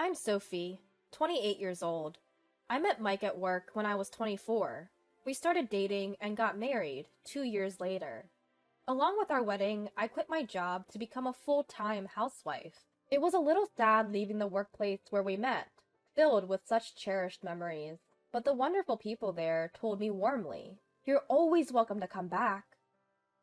I'm Sophie, 28 years old. I met Mike at work when I was 24. We started dating and got married 2 years later. Along with our wedding, I quit my job to become a full-time housewife. It was a little sad leaving the workplace where we met, filled with such cherished memories. But the wonderful people there told me warmly, "You're always welcome to come back."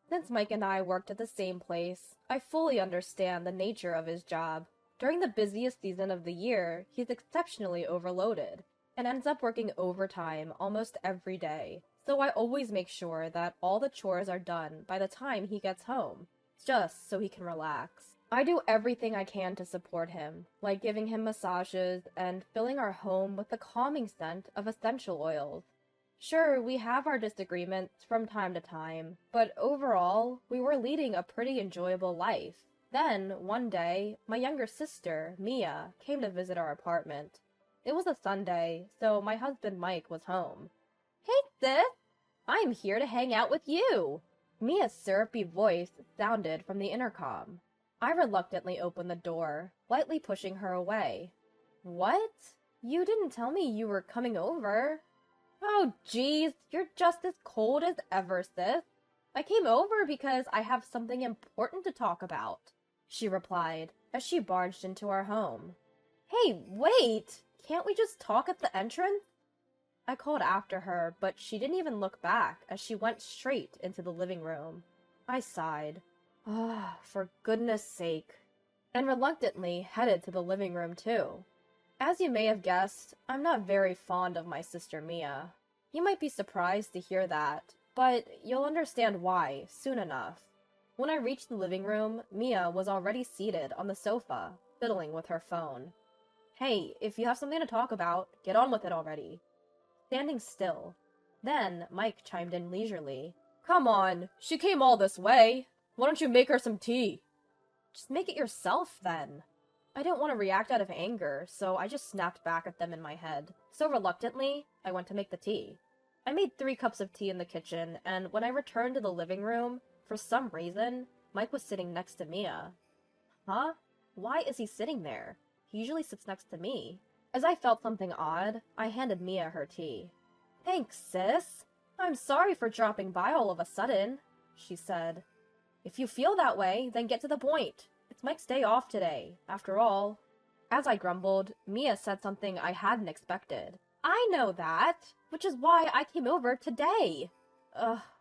Since Mike and I worked at the same place, I fully understand the nature of his job. During the busiest season of the year, he's exceptionally overloaded and ends up working overtime almost every day. So I always make sure that all the chores are done by the time he gets home, just so he can relax. I do everything I can to support him, like giving him massages and filling our home with the calming scent of essential oils. Sure, we have our disagreements from time to time, but overall, we were leading a pretty enjoyable life. Then, one day, my younger sister, Mia, came to visit our apartment. It was a Sunday, so my husband Mike was home. "Hey, sis! I'm here to hang out with you!" Mia's syrupy voice sounded from the intercom. I reluctantly opened the door, lightly pushing her away. "What? You didn't tell me you were coming over." "Oh, geez, you're just as cold as ever, sis. I came over because I have something important to talk about," she replied as she barged into our home. "Hey, wait! Can't we just talk at the entrance?" I called after her, but she didn't even look back as she went straight into the living room. I sighed. Ah, for goodness sake. And reluctantly headed to the living room too. As you may have guessed, I'm not very fond of my sister Mia. You might be surprised to hear that, but you'll understand why soon enough. When I reached the living room, Mia was already seated on the sofa, fiddling with her phone. "Hey, if you have something to talk about, get on with it already." Standing still. Then Mike chimed in leisurely. "Come on, she came all this way. Why don't you make her some tea?" "Just make it yourself, then." I didn't want to react out of anger, so I just snapped back at them in my head. So reluctantly, I went to make the tea. I made 3 cups of tea in the kitchen, and when I returned to the living room, for some reason, Mike was sitting next to Mia. Huh? Why is he sitting there? He usually sits next to me. As I felt something odd, I handed Mia her tea. "Thanks, sis. I'm sorry for dropping by all of a sudden," she said. "If you feel that way, then get to the point. It's Mike's day off today, after all." As I grumbled, Mia said something I hadn't expected. "I know that, which is why I came over today."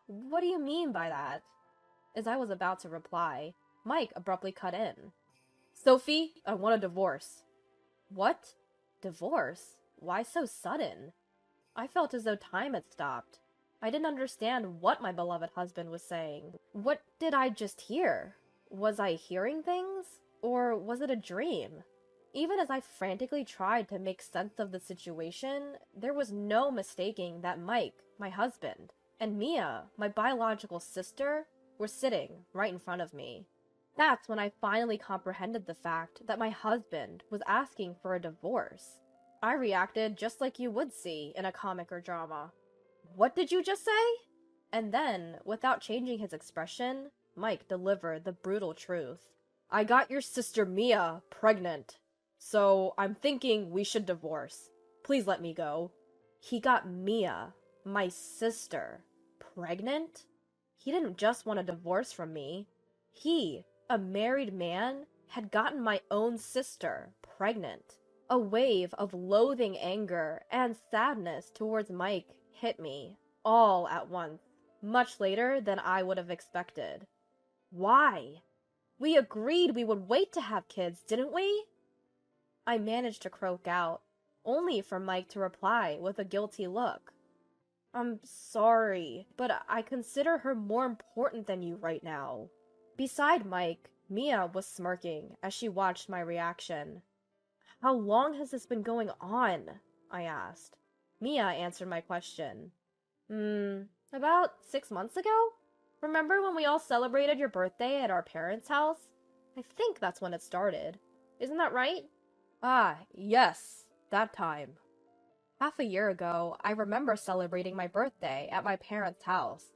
What do you mean by that?" As I was about to reply, Mike abruptly cut in. "Sophie, I want a divorce." "What? Divorce? Why so sudden?" I felt as though time had stopped. I didn't understand what my beloved husband was saying. What did I just hear? Was I hearing things? Or was it a dream? Even as I frantically tried to make sense of the situation, there was no mistaking that Mike, my husband, and Mia, my biological sister, were sitting right in front of me. That's when I finally comprehended the fact that my husband was asking for a divorce. I reacted just like you would see in a comic or drama. "What did you just say?" And then, without changing his expression, Mike delivered the brutal truth. "I got your sister Mia pregnant, so I'm thinking we should divorce. Please let me go." He got Mia, my sister, pregnant? He didn't just want a divorce from me. He, a married man, had gotten my own sister pregnant. A wave of loathing anger and sadness towards Mike hit me, all at once, much later than I would have expected. Why? We agreed we would wait to have kids, didn't we? I managed to croak out, only for Mike to reply with a guilty look. "I'm sorry, but I consider her more important than you right now." Beside Mike, Mia was smirking as she watched my reaction. "How long has this been going on?" I asked. Mia answered my question. About 6 months ago? Remember when we all celebrated your birthday at our parents' house? I think that's when it started. Isn't that right?" "Ah, yes, that time." Half a year ago, I remember celebrating my birthday at my parents' house.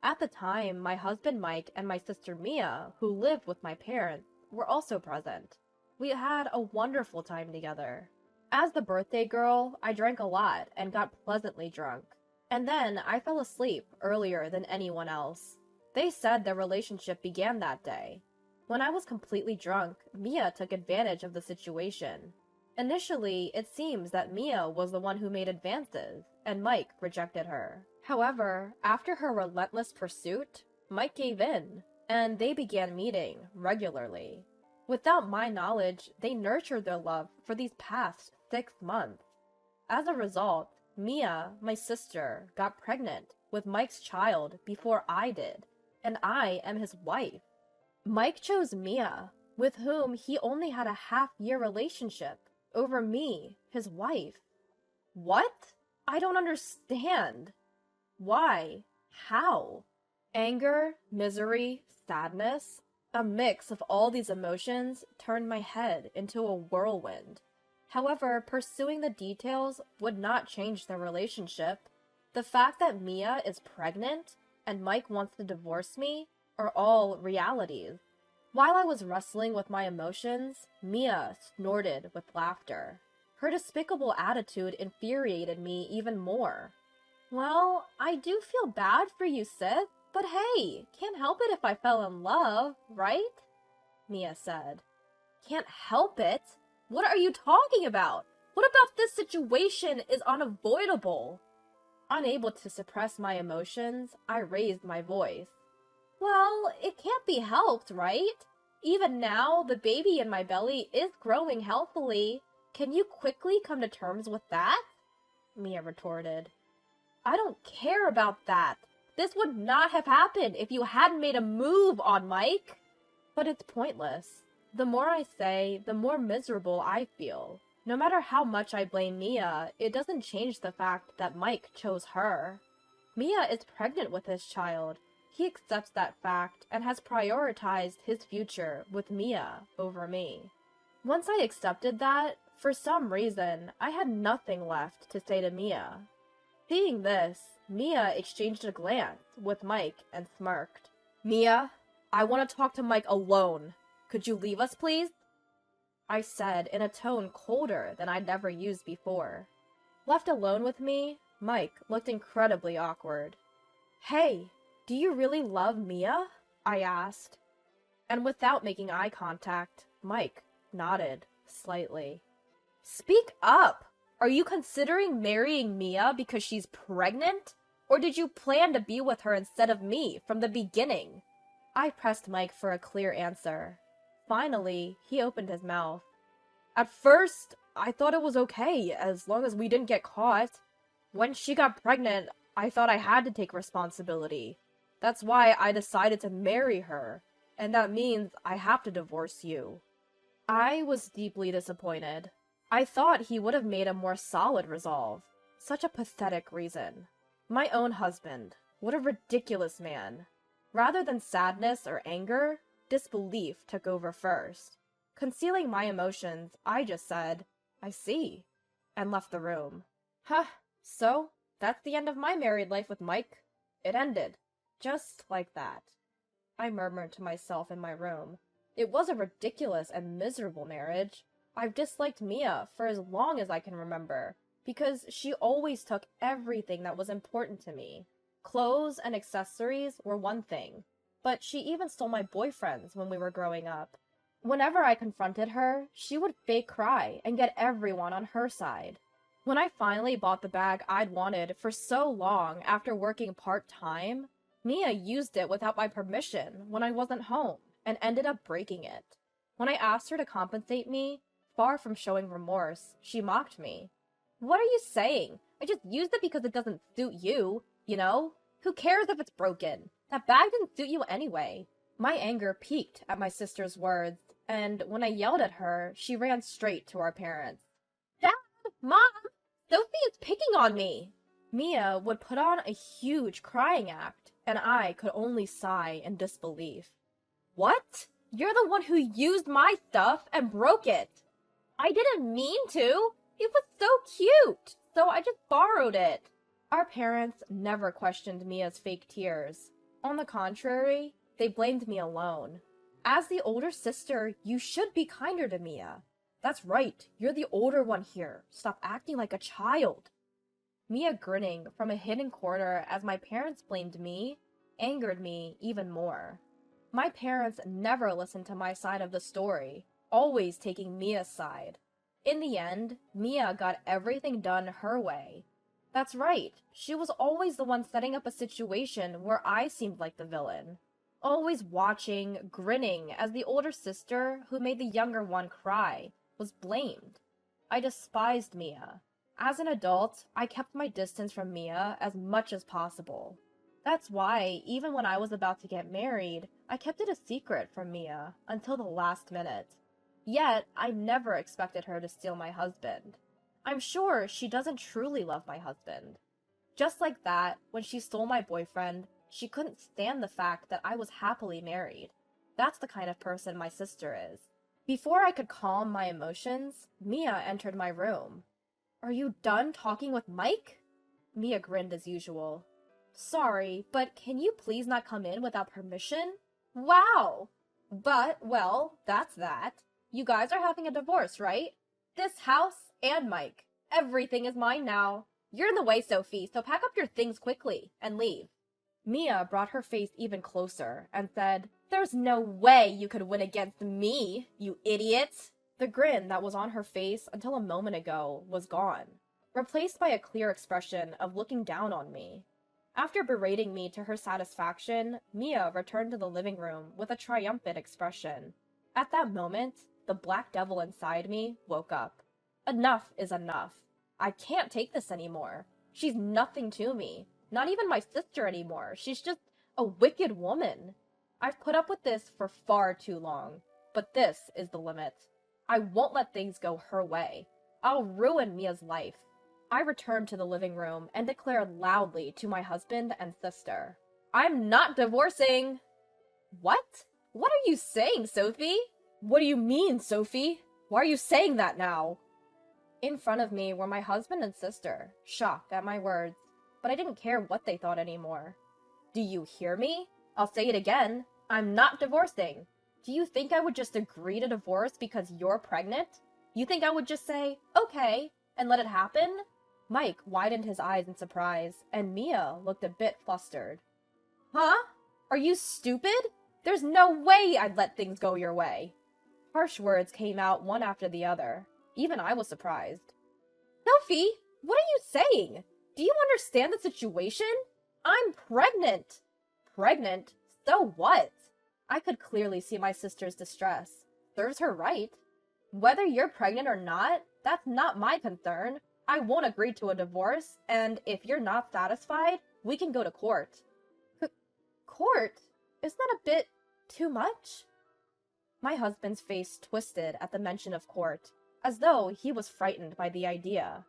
At the time, my husband Mike and my sister Mia, who lived with my parents, were also present. We had a wonderful time together. As the birthday girl, I drank a lot and got pleasantly drunk. And then I fell asleep earlier than anyone else. They said their relationship began that day. When I was completely drunk, Mia took advantage of the situation. Initially, it seems that Mia was the one who made advances, and Mike rejected her. However, after her relentless pursuit, Mike gave in, and they began meeting regularly. Without my knowledge, they nurtured their love for these past 6 months. As a result, Mia, my sister, got pregnant with Mike's child before I did, and I am his wife. Mike chose Mia, with whom he only had a half-year relationship, over me, his wife. What? I don't understand. Why? How? Anger, misery, sadness, a mix of all these emotions turned my head into a whirlwind. However, pursuing the details would not change their relationship. The fact that Mia is pregnant and Mike wants to divorce me are all realities. While I was wrestling with my emotions, Mia snorted with laughter. Her despicable attitude infuriated me even more. Well, I do feel bad for you, sis, but hey, can't help it if I fell in love, right? Mia said. Can't help it? What are you talking about? What about this situation is unavoidable? Unable to suppress my emotions, I raised my voice. Well, it can't be helped, right? Even now, the baby in my belly is growing healthily. Can you quickly come to terms with that? Mia retorted. I don't care about that. This would not have happened if you hadn't made a move on Mike. But it's pointless. The more I say, the more miserable I feel. No matter how much I blame Mia, it doesn't change the fact that Mike chose her. Mia is pregnant with his child. He accepts that fact and has prioritized his future with Mia over me. Once I accepted that, for some reason, I had nothing left to say to Mia. Seeing this, Mia exchanged a glance with Mike and smirked. Mia, I want to talk to Mike alone. Could you leave us, please? I said in a tone colder than I'd ever used before. Left alone with me, Mike looked incredibly awkward. Hey, do you really love Mia? I asked. And without making eye contact, Mike nodded slightly. Speak up! Are you considering marrying Mia because she's pregnant? Or did you plan to be with her instead of me from the beginning? I pressed Mike for a clear answer. Finally, he opened his mouth. At first, I thought it was okay as long as we didn't get caught. When she got pregnant, I thought I had to take responsibility. That's why I decided to marry her, and that means I have to divorce you. I was deeply disappointed. I thought he would have made a more solid resolve. Such a pathetic reason. My own husband. What a ridiculous man. Rather than sadness or anger, disbelief took over first. Concealing my emotions, I just said, I see, and left the room. So, that's the end of my married life with Mike. It ended. Just like that. I murmured to myself in my room. It was a ridiculous and miserable marriage. I've disliked Mia for as long as I can remember, because she always took everything that was important to me. Clothes and accessories were one thing, but she even stole my boyfriends when we were growing up. Whenever I confronted her, she would fake cry and get everyone on her side. When I finally bought the bag I'd wanted for so long after working part-time, Mia used it without my permission when I wasn't home and ended up breaking it. When I asked her to compensate me, far from showing remorse, she mocked me. What are you saying? I just used it because it doesn't suit you, you know? Who cares if it's broken? That bag didn't suit you anyway. My anger peaked at my sister's words, and when I yelled at her, she ran straight to our parents. Dad! Mom! Sophie is picking on me! Mia would put on a huge crying act, and I could only sigh in disbelief. What? You're the one who used my stuff and broke it! I didn't mean to! It was so cute! So I just borrowed it. Our parents never questioned Mia's fake tears. On the contrary, they blamed me alone. As the older sister, you should be kinder to Mia. That's right, you're the older one here. Stop acting like a child. Mia grinning from a hidden corner as my parents blamed me, angered me even more. My parents never listened to my side of the story, always taking Mia's side. In the end, Mia got everything done her way. That's right, she was always the one setting up a situation where I seemed like the villain. Always watching, grinning as the older sister, who made the younger one cry, was blamed. I despised Mia. As an adult, I kept my distance from Mia as much as possible. That's why, even when I was about to get married, I kept it a secret from Mia until the last minute. Yet, I never expected her to steal my husband. I'm sure she doesn't truly love my husband. Just like that, when she stole my boyfriend, she couldn't stand the fact that I was happily married. That's the kind of person my sister is. Before I could calm my emotions, Mia entered my room. "Are you done talking with Mike?" Mia grinned as usual. "Sorry, but can you please not come in without permission?" "Wow! But, well, that's that. You guys are having a divorce, right? This house and Mike. Everything is mine now. You're in the way, Sophie, so pack up your things quickly and leave." Mia brought her face even closer and said, "There's no way you could win against me, you idiot!" The grin that was on her face until a moment ago was gone, replaced by a clear expression of looking down on me. After berating me to her satisfaction, Mia returned to the living room with a triumphant expression. At that moment, the black devil inside me woke up. Enough is enough. I can't take this anymore. She's nothing to me. Not even my sister anymore. She's just a wicked woman. I've put up with this for far too long, but this is the limit. I won't let things go her way. I'll ruin Mia's life. I returned to the living room and declared loudly to my husband and sister, "I'm not divorcing!" "What? What are you saying, Sophie?" "What do you mean, Sophie? Why are you saying that now?" In front of me were my husband and sister, shocked at my words, but I didn't care what they thought anymore. "Do you hear me? I'll say it again. I'm not divorcing. Do you think I would just agree to divorce because you're pregnant? You think I would just say, okay, and let it happen?" Mike widened his eyes in surprise, and Mia looked a bit flustered. "Huh? Are you stupid? There's no way I'd let things go your way." Harsh words came out one after the other. Even I was surprised. "Sophie, what are you saying? Do you understand the situation? I'm pregnant." "Pregnant? So what?" I could clearly see my sister's distress. Serves her right. "Whether you're pregnant or not, that's not my concern. I won't agree to a divorce, and if you're not satisfied, we can go to court." Court? Isn't that a bit too much?" My husband's face twisted at the mention of court, as though he was frightened by the idea.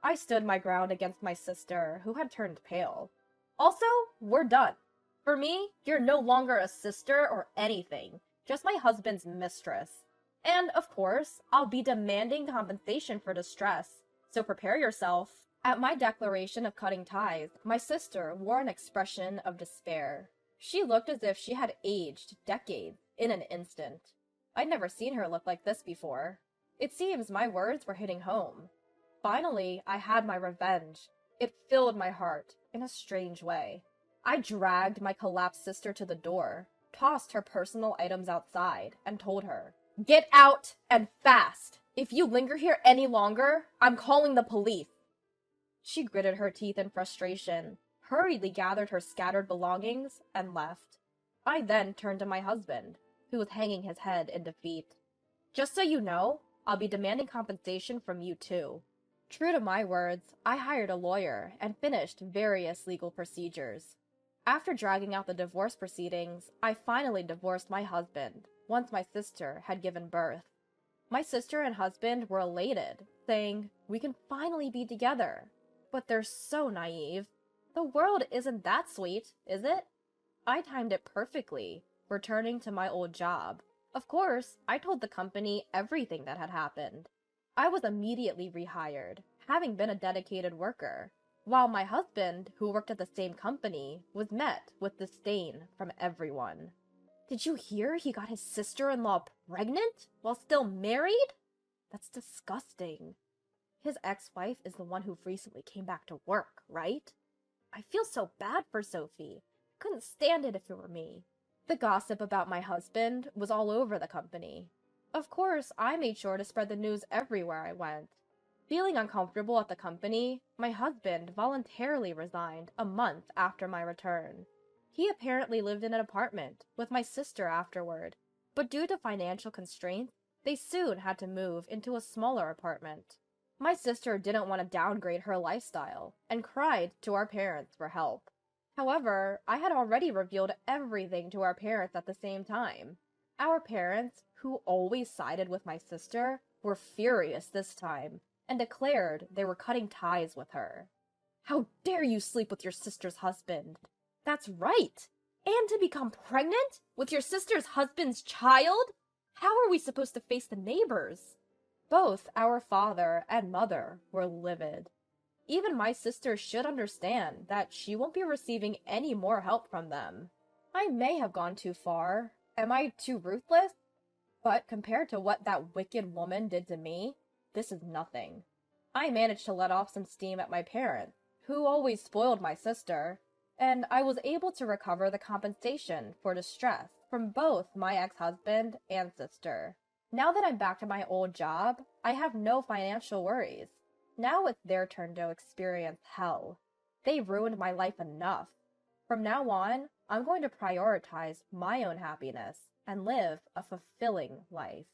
I stood my ground against my sister, who had turned pale. "Also, we're done. For me, you're no longer a sister or anything, just my husband's mistress. And, of course, I'll be demanding compensation for distress, so prepare yourself." At my declaration of cutting ties, my sister wore an expression of despair. She looked as if she had aged decades in an instant. I'd never seen her look like this before. It seems my words were hitting home. Finally, I had my revenge. It filled my heart in a strange way. I dragged my collapsed sister to the door, tossed her personal items outside, and told her, "Get out, and fast! If you linger here any longer, I'm calling the police." She gritted her teeth in frustration, hurriedly gathered her scattered belongings, and left. I then turned to my husband, who was hanging his head in defeat. "Just so you know, I'll be demanding compensation from you too." True to my words, I hired a lawyer and finished various legal procedures. After dragging out the divorce proceedings, I finally divorced my husband, once my sister had given birth. My sister and husband were elated, saying, "We can finally be together." But they're so naive. The world isn't that sweet, is it? I timed it perfectly, returning to my old job. Of course, I told the company everything that had happened. I was immediately rehired, having been a dedicated worker, while my husband, who worked at the same company, was met with disdain from everyone. Did you hear he got his sister-in-law pregnant while still married? That's disgusting. His ex-wife is the one who recently came back to work, right? I feel so bad for Sophie. Couldn't stand it if it were me. The gossip about my husband was all over the company. Of course, I made sure to spread the news everywhere I went. Feeling uncomfortable at the company, my husband voluntarily resigned a month after my return. He apparently lived in an apartment with my sister afterward, but due to financial constraints, they soon had to move into a smaller apartment. My sister didn't want to downgrade her lifestyle and cried to our parents for help. However, I had already revealed everything to our parents at the same time. Our parents, who always sided with my sister, were furious this time and declared they were cutting ties with her. How dare you sleep with your sister's husband? That's right! And to become pregnant with your sister's husband's child? How are we supposed to face the neighbors? Both our father and mother were livid. Even my sister should understand that she won't be receiving any more help from them. I may have gone too far. Am I too ruthless? But compared to what that wicked woman did to me, this is nothing. I managed to let off some steam at my parents, who always spoiled my sister, and I was able to recover the compensation for distress from both my ex-husband and sister. Now that I'm back to my old job, I have no financial worries. Now it's their turn to experience hell. They ruined my life enough. From now on, I'm going to prioritize my own happiness and live a fulfilling life.